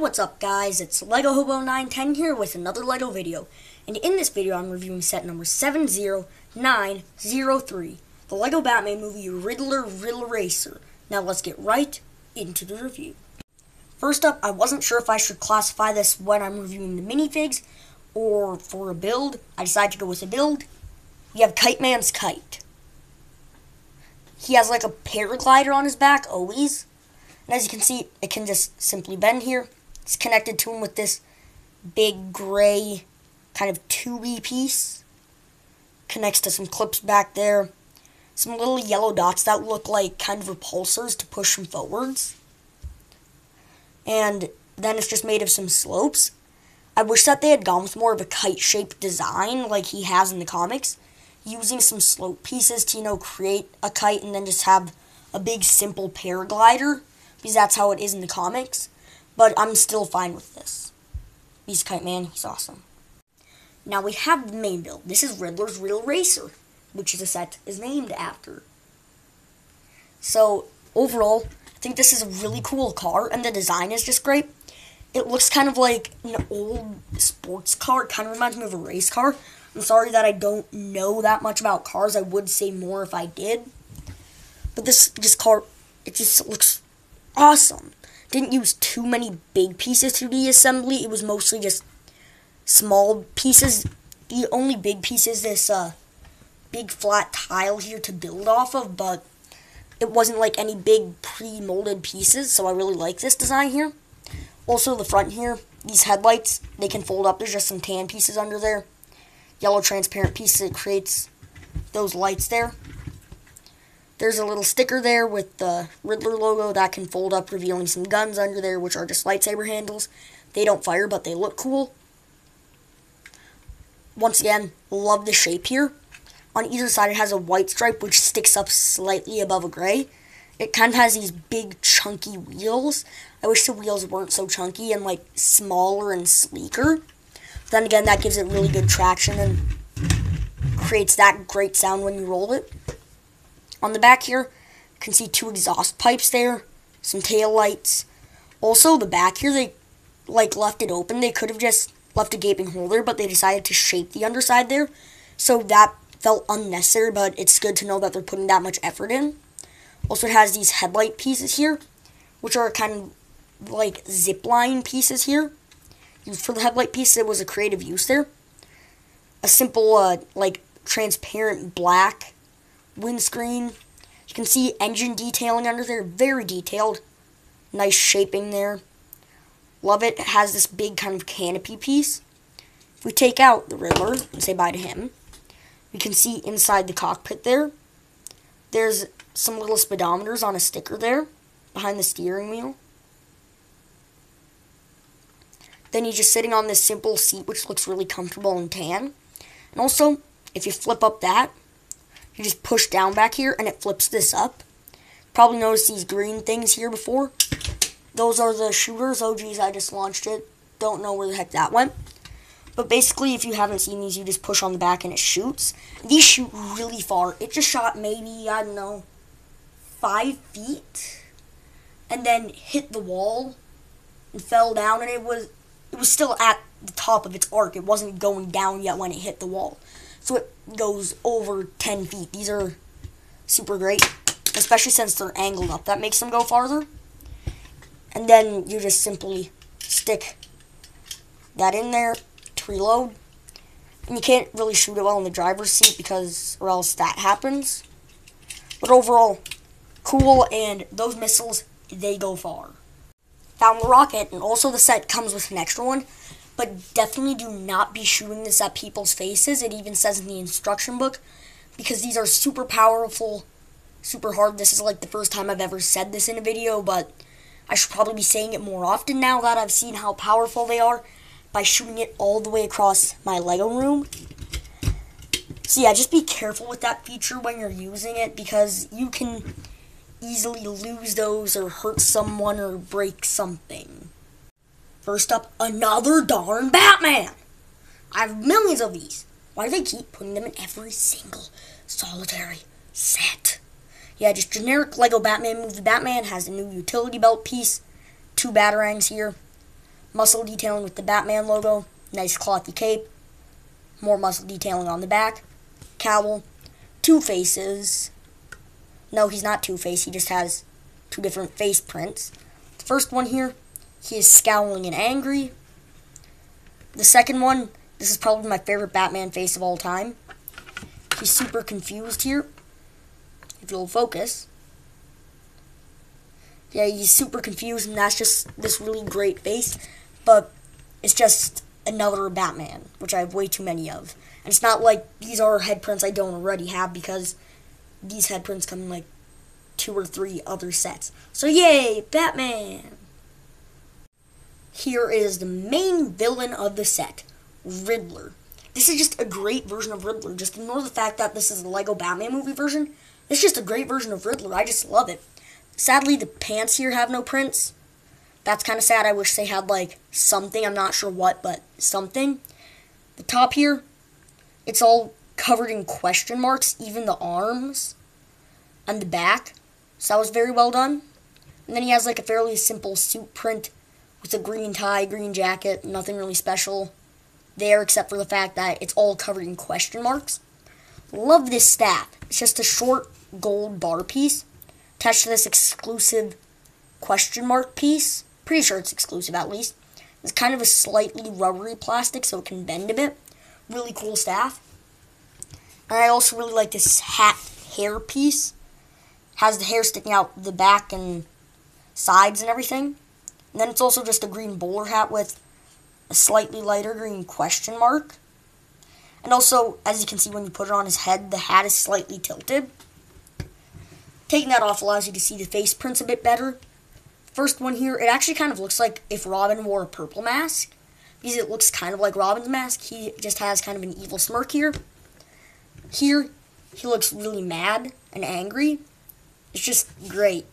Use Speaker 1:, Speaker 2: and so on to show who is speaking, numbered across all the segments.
Speaker 1: what's up guys, it's Lego Hobo 910 here with another Lego video. And in this video I'm reviewing set number 70903, the Lego Batman movie Riddler Riddle Racer. Now let's get right into the review. First up, I wasn't sure if I should classify this when I'm reviewing the minifigs or for a build. I decided to go with a build. We have Kite Man's kite. He has like a paraglider on his back always. And as you can see, it can just simply bend here. It's connected to him with this big gray kind of tubey piece. Connects to some clips back there. Some little yellow dots that look like kind of repulsors to push him forwards. And then it's just made of some slopes. I wish that they had gone with more of a kite-shaped design like he has in the comics. Using some slope pieces to, create a kite and then just have a big simple paraglider. Because that's how it is in the comics. But I'm still fine with this. He's Kite Man. He's awesome. Now we have the main build. This is Riddler's Riddle Racer, which the set is named after. So, overall, I think this is a really cool car, and the design is just great. It looks kind of like an old sports car. It kind of reminds me of a race car. I'm sorry that I don't know that much about cars. I would say more if I did. But this car, it just looks awesome. Didn't use too many big pieces to the assembly. It was mostly just small pieces. The only big piece is this big flat tile here to build off of, but it wasn't like any big pre-molded pieces, so I really like this design here. Also, the front here, these headlights, they can fold up. There's just some tan pieces under there. Yellow transparent pieces, it creates those lights there. There's a little sticker there with the Riddler logo that can fold up, revealing some guns under there, which are just lightsaber handles. They don't fire, but they look cool. Once again, love the shape here. On either side, it has a white stripe, which sticks up slightly above a gray. It kind of has these big, chunky wheels. I wish the wheels weren't so chunky and, smaller and sleeker. But then again, that gives it really good traction and creates that great sound when you roll it. On the back here, you can see two exhaust pipes there, some tail lights. Also, the back here, they left it open. They could have just left a gaping hole there, but they decided to shape the underside there. So that felt unnecessary, but it's good to know that they're putting that much effort in. Also, it has these headlight pieces here, which are kind of like zip line pieces here. For the headlight pieces, it was a creative use there. A simple, transparent black windscreen. You can see engine detailing under there, very detailed. Nice shaping there. Love it. It has this big kind of canopy piece. If we take out the Riddler and say bye to him, we can see inside the cockpit there. There's some little speedometers on a sticker there behind the steering wheel. Then he's just sitting on this simple seat, which looks really comfortable and tan. And also, if you flip up that, you just push down back here, and it flips this up. Probably noticed these green things here before. Those are the shooters. Oh, geez, I just launched it. Don't know where the heck that went. But basically, if you haven't seen these, you just push on the back, and it shoots. These shoot really far. It just shot maybe, 5 feet. And then hit the wall and fell down, and it was still at the top of its arc. It wasn't going down yet when it hit the wall. So it goes over 10 feet. These are super great, especially since they're angled up. That makes them go farther. And then you just simply stick that in there to reload. And you can't really shoot it well in the driver's seat or else that happens. But overall, cool, and those missiles, they go far. Found the rocket, and also the set comes with an extra one. But definitely do not be shooting this at people's faces. It even says in the instruction book. Because these are super powerful, super hard. This is the first time I've ever said this in a video. But I should probably be saying it more often now that I've seen how powerful they are. By shooting it all the way across my Lego room. So yeah, just be careful with that feature when you're using it. Because you can easily lose those or hurt someone or break something. First up, another darn Batman! I have millions of these. Why do they keep putting them in every single solitary set? Yeah, just generic Lego Batman movie. Batman has a new utility belt piece, 2 batarangs here. Muscle detailing with the Batman logo. Nice clothy cape. More muscle detailing on the back. Cowl. Two faces. No, he's not Two-Face. He just has two different face prints. The first one here, he is scowling and angry. The second one, this is probably my favorite Batman face of all time. He's super confused here. If you'll focus. Yeah, he's super confused, and that's just this really great face. But it's just another Batman, which I have way too many of. And it's not like these are head prints I don't already have, because these head prints come in like 2 or 3 other sets. So yay, Batman! Here is the main villain of the set, Riddler. This is just a great version of Riddler. Just ignore the fact that this is the Lego Batman movie version. It's just a great version of Riddler. I just love it. Sadly, the pants here have no prints. That's kind of sad. I wish they had, like, something. I'm not sure what, but something. The top here, it's all covered in question marks, even the arms and the back. So that was very well done. And then he has, like, a fairly simple suit print with a green tie, green jacket, nothing really special there except for the fact that it's all covered in question marks. Love this staff. It's just a short gold bar piece attached to this exclusive question mark piece. Pretty sure it's exclusive at least. It's kind of a slightly rubbery plastic so it can bend a bit. Really cool staff. And I also really like this hat hair piece. Has the hair sticking out the back and sides and everything. And then it's also just a green bowler hat with a slightly lighter green question mark. And also, as you can see when you put it on his head, the hat is slightly tilted. Taking that off allows you to see the face prints a bit better. First one here, it actually kind of looks like if Robin wore a purple mask. Because it looks kind of like Robin's mask. He just has kind of an evil smirk here. Here, he looks really mad and angry. It's just great.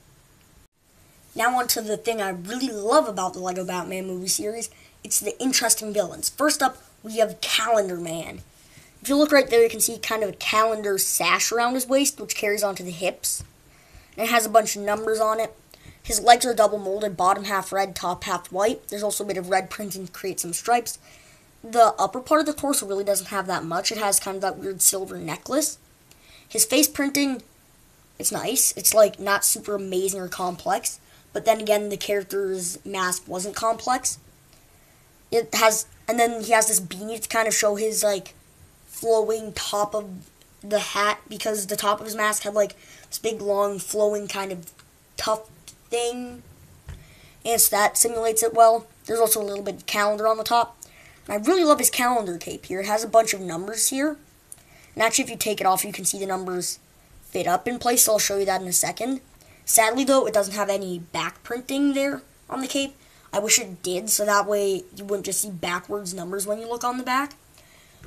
Speaker 1: Now on to the thing I really love about the Lego Batman movie series. It's the interesting villains. First up, we have Calendar Man. If you look right there, you can see kind of a calendar sash around his waist, which carries onto the hips. And it has a bunch of numbers on it. His legs are double molded, bottom half red, top half white. There's also a bit of red printing to create some stripes. The upper part of the torso really doesn't have that much. It has kind of that weird silver necklace. His face printing, it's nice. It's like not super amazing or complex. But then again, the character's mask wasn't complex. It has, and then he has this beanie to kind of show his like flowing top of the hat, because the top of his mask had like this big long flowing kind of tuft thing, and so that simulates it well. There's also a little bit of calendar on the top, and I really love his calendar cape here. It has a bunch of numbers here, and actually if you take it off you can see the numbers fit up in place, so I'll show you that in a second. Sadly though, it doesn't have any back printing there on the cape. I wish it did, so that way you wouldn't just see backwards numbers when you look on the back.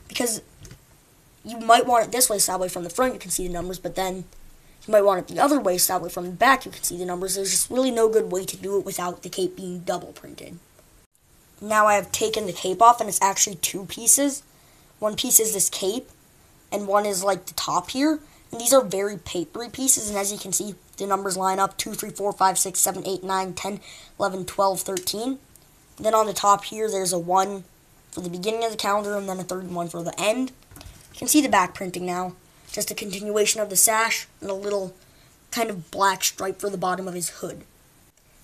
Speaker 1: Because you might want it this way, so that way from the front you can see the numbers, but then you might want it the other way, so that way from the back you can see the numbers. There's just really no good way to do it without the cape being double printed. Now I have taken the cape off, and it's actually 2 pieces. One piece is this cape, and one is like the top here. And these are very papery pieces, and as you can see, the numbers line up 2, 3, 4, 5, 6, 7, 8, 9, 10, 11, 12, 13. And then on the top here, there's a 1 for the beginning of the calendar, and then a 3rd one for the end. You can see the back printing now. Just a continuation of the sash, and a little kind of black stripe for the bottom of his hood.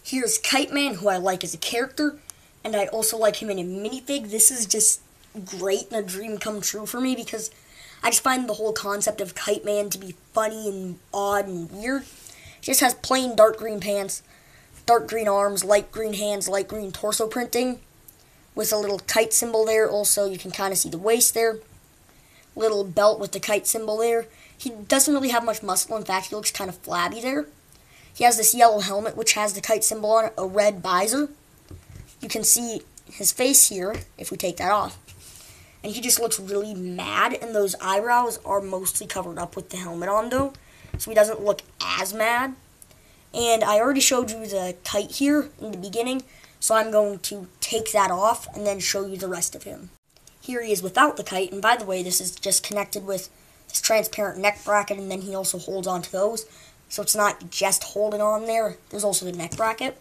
Speaker 1: Here's Kite Man, who I like as a character, and I also like him in a minifig. This is just great and a dream come true for me, because I just find the whole concept of Kite Man to be funny and odd and weird. He just has plain dark green pants, dark green arms, light green hands, light green torso printing, with a little kite symbol there. Also, you can kind of see the waist there. Little belt with the kite symbol there. He doesn't really have much muscle. In fact, he looks kind of flabby there. He has this yellow helmet, which has the kite symbol on it, a red visor. You can see his face here, if we take that off. And he just looks really mad, and those eyebrows are mostly covered up with the helmet on, though. So he doesn't look as mad. And I already showed you the kite here in the beginning, so I'm going to take that off and then show you the rest of him. Here he is without the kite, and by the way, this is just connected with this transparent neck bracket, and then he also holds on to those. So it's not just holding on there, there's also the neck bracket.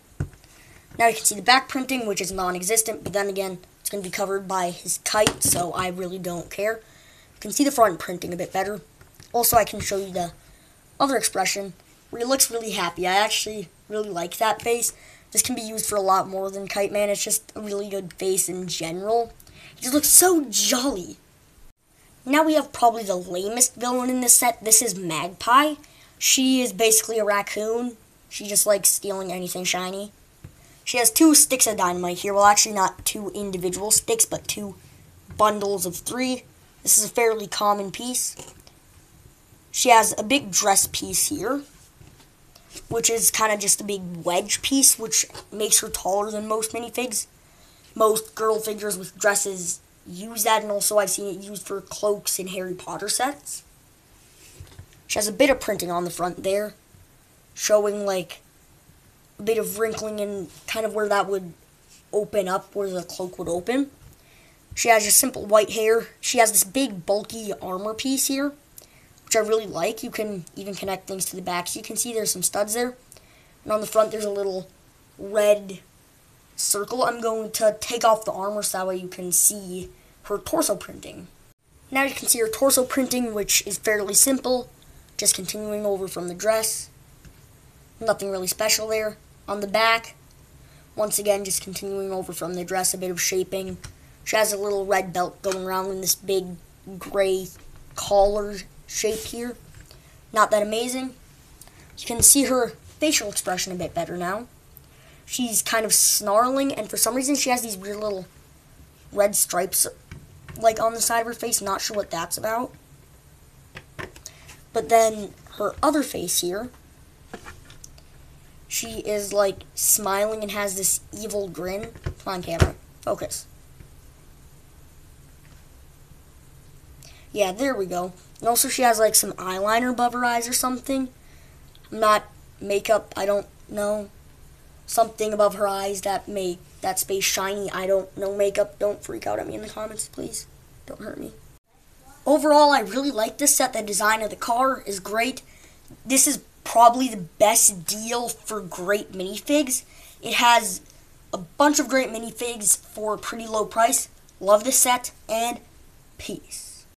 Speaker 1: Now you can see the back printing, which is non-existent, but then again, it's going to be covered by his kite, so I really don't care. You can see the front printing a bit better. Also, I can show you the other expression, where he looks really happy. I actually really like that face. This can be used for a lot more than Kite Man. It's just a really good face in general. He just looks so jolly. Now we have probably the lamest villain in this set. This is Magpie. She is basically a raccoon. She just likes stealing anything shiny. She has 2 sticks of dynamite here. Well, actually not 2 individual sticks, but 2 bundles of 3. This is a fairly common piece. She has a big dress piece here, which is kind of just a big wedge piece, which makes her taller than most minifigs. Most girl figures with dresses use that, and also I've seen it used for cloaks in Harry Potter sets. She has a bit of printing on the front there, showing like a bit of wrinkling and kind of where that would open up, where the cloak would open. She has just simple white hair. She has this big bulky armor piece here, which I really like. You can even connect things to the back, so you can see there's some studs there. And on the front there's a little red circle. I'm going to take off the armor so that way you can see her torso printing. Now you can see her torso printing, which is fairly simple, just continuing over from the dress. Nothing really special there. On the back, once again, just continuing over from the dress, a bit of shaping. She has a little red belt going around in this big gray collar shape here. Not that amazing. You can see her facial expression a bit better now. She's kind of snarling, and for some reason she has these weird little red stripes like on the side of her face. Not sure what that's about. But then her other face here, she is like smiling and has this evil grin. Come on, camera, focus. Yeah, there we go. And also she has like some eyeliner above her eyes or something. Not makeup, I don't know. Something above her eyes that make that space shiny. I don't know makeup. Don't freak out at me in the comments, please. Don't hurt me. Overall, I really like this set. The design of the car is great. This is probably the best deal for great minifigs. It has a bunch of great minifigs for a pretty low price. Love this set, and peace.